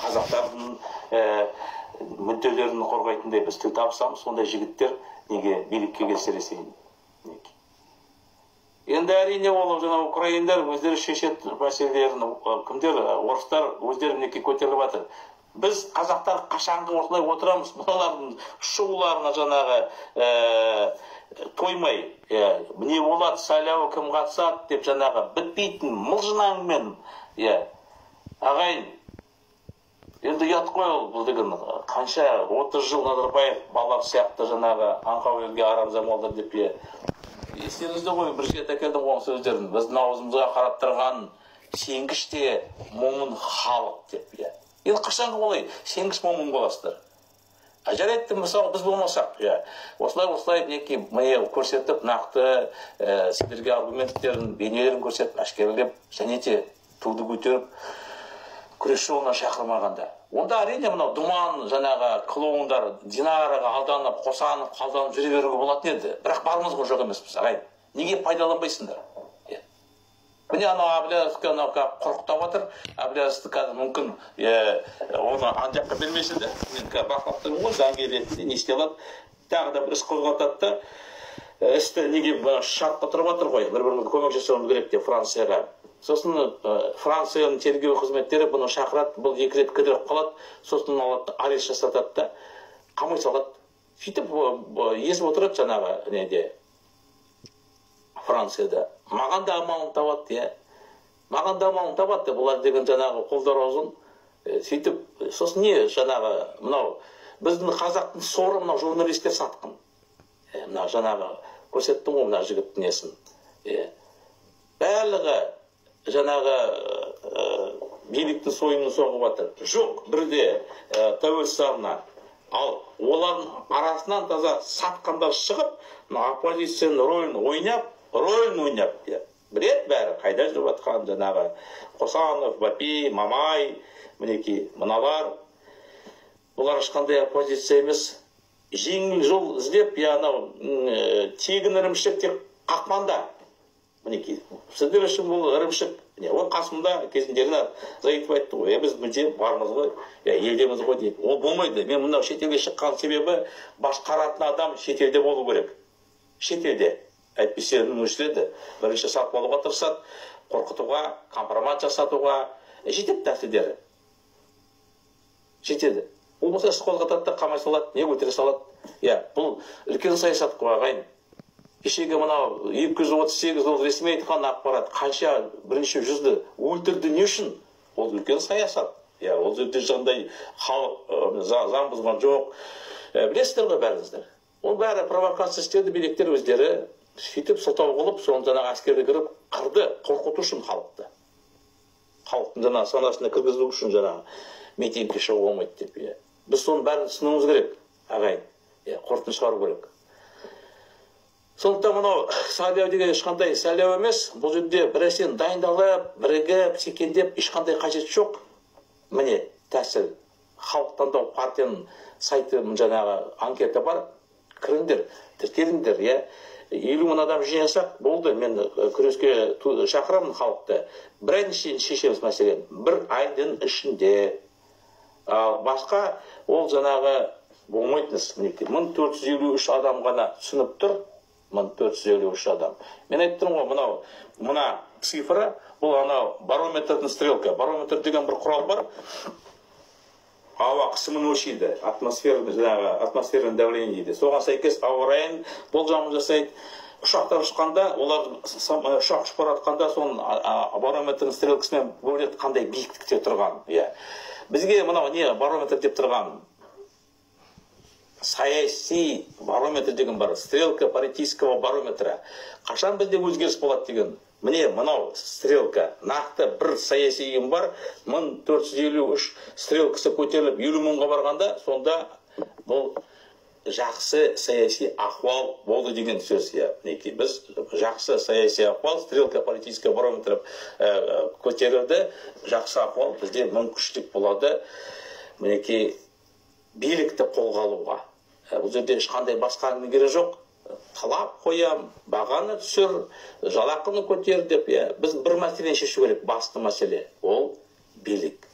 қазақтардың мүдделерін қорғайтындай біз тіл табысамыз, сондай жігіттер неге билікке келсе десейін. Енді әрине ол жаңа украиндар өздері шешетін мәселелерін, кімдер, орыстар өздері мінекей көтеріліп жатыр. Біз қазақтар қашанғы осылай отырамыз, бұлардың шоуларына жаңағы тоймай, не болады, сайлауы кім қатысады деп жаңағы бітпейтін мылжыңаңмен, ағайын, енді ұят қой ол, бұл деген қанша 30 жыл Назарбаев балалар сияқты жаңағы аңқау елге арамза молдар деп естеріңізде ғой, бір жет әкелдің оң сөздерін, біздің аузымызға қарап тұрған сенгіш те момын халық деп. Енді қашанғы олай сенгіш момын боласыздар. Жарайды, мысалы біз болмасақ, осылай міне көрсетіп, нақты сіздерге аргументтерін, бейнелерін көрсетіп, әшкерелеп, және де туды көтеріп, күрес жолына шақырмағанда. Онда әрине мынау думан жаңағы клоундар Динараға алданып, қосанып, қалданып жүре беруге болатын еді. Бірақ барымыз ғой жоқ емеспіз, ағайын. Неге пайдаланбайсыңдар? Міне анау Әбіләзовқа құрықтап отыр. Әбіләзовты қазір мүмкін оны ан жаққа бермесе де, мен бақылап тұрмын ғой, заңгер ретінде не істей алады. Тағы да бір іс қозғатады да, істі неге шартқа тұрып отыр ғой, бір-бірімізге көмек жасауымыз керек деп Францияға. Сосын Францияның тергеу қызметтері бұны шақырады, бұл 2 рет кідіріп қалады, сосын алады, арест жасатады да, қамай салады. Сөйтіп езіп отырады жаңағы неде Францияда. Маған да амалын табады, маған да амалын табады, бұлар деген жаңағы қолдар ұзын. Сөйтіп, сосын не жаңағы, мынау, біздің қазақтың соры мынау журналистер сатқын. Мынау жаңағы, көрсеттім ғой мынау жігіттің несін. Бәлігі жаңағы биліктің сойымын соғып жатыр. Жоқ, бірде тәуелсіз арна. Ал олардың арасынан таза сатқандар шығып, оппозицияның рөлін ойнап, білет бәрі қайда жүріп жатқан жаңағы Қосанов, Бапи, Мамай, мінекей, мыналар. Бұлар ешқандай оппозиция емес. Жеңіл жол іздеп, тегін ірімшік тек қақпанда. Мінекей, сіздер үшін бұл ірімшік. Ол қасымда кезіндегі Заитов айтты ғой, біз мүлде бармыз ғой, елдеміз ғой deyip. Ол болмайды. Мен мұнда шетелге шыққан себебі басқаратын адам шетелде болу керек. Шетелде. Әйтпесе мүшіледі. Бірінші сатып алуға тырысады, қорқытуға, компромат жасатуға. Жетеді тәсілдері. Жетеді. Ол болса іс қозғатады да қамай салады, не көтере салады. Бұл үлкен саясат қой ағайын. Кешегі мынау 238 жыл ресми айтқан ақпарат қанша бірінші жүзді өлтірді не үшін? Ол үлкен саясат. Ол жерде жандай халық заң бұзған жоқ. Білесіздер ғой бәріңіздер. Ол бәрі провокация істеді, биліктер өздері сөйтіп сылтау қылып, соны жаңағы әскерді кіріп қырды, қорқыту үшін халықты. Халықтың жаңағы санасына кіргізу үшін жаңағы митингке шығу болмайды деп. Біз соны бәрін түсінуіміз керек, ағайын. Қорытынды шығару керек. Сондықтан мынау сайлау деген ешқандай сайлау емес. Бұл жерде біресе дайындалып, бірігіп, секеңдеп, ешқандай қажет жоқ. Міне тәсіл. Халық таңдау партияның сайты жаңағы анкета бар. Кіріңдер, тіркеліңдер, 50 мың адам жинасақ болды. Мен күреске шақырамын халықты. Бір айдың ішінде шешеміз мәселен. Бір айдың ішінде. Басқа ол жаңағы болмайтыныз. 1453 адам ғана түсініп тұр. 1453 адам. Мен айттым ғой, мына цифра, бұл анау барометрдің стрелка. Барометр деген бір құрал бар. Ауа қысымын өлшейді, атмосферный давление дейді. Соған сәйкес ауа райын болжамын жасайды. Ұшақтар ұшқанда, олар ұшақ ұшып баратқанда соның барометрдің стрелкасымен бөледі қандай биіктікте тұрған. Бізге мынау не барометр деп тұрған? Саяси барометр деген бар. Стрелка политического барометра. Қашан бізде өзгеріс болады деген? Міне мынау стрелка, нақты бір саяси ұйым бар, 1453 стрелкасы көтеріліп 50 мыңға барғанда, сонда бұл жақсы саяси ахуал болды деген сөз. Біз жақсы саяси ахуал, стрелка политического барометра көтерілді, жақсы ахуал бізде мүмкіншілік болады. Мінекей билікті қолға алуға. Бұл жерде ешқандай басқа әңгіме жоқ. Талап қоям, бағаны түсір, жалақыны көтер деп. Біз бір мәселені шешу керек, басты мәселе. Ол билік.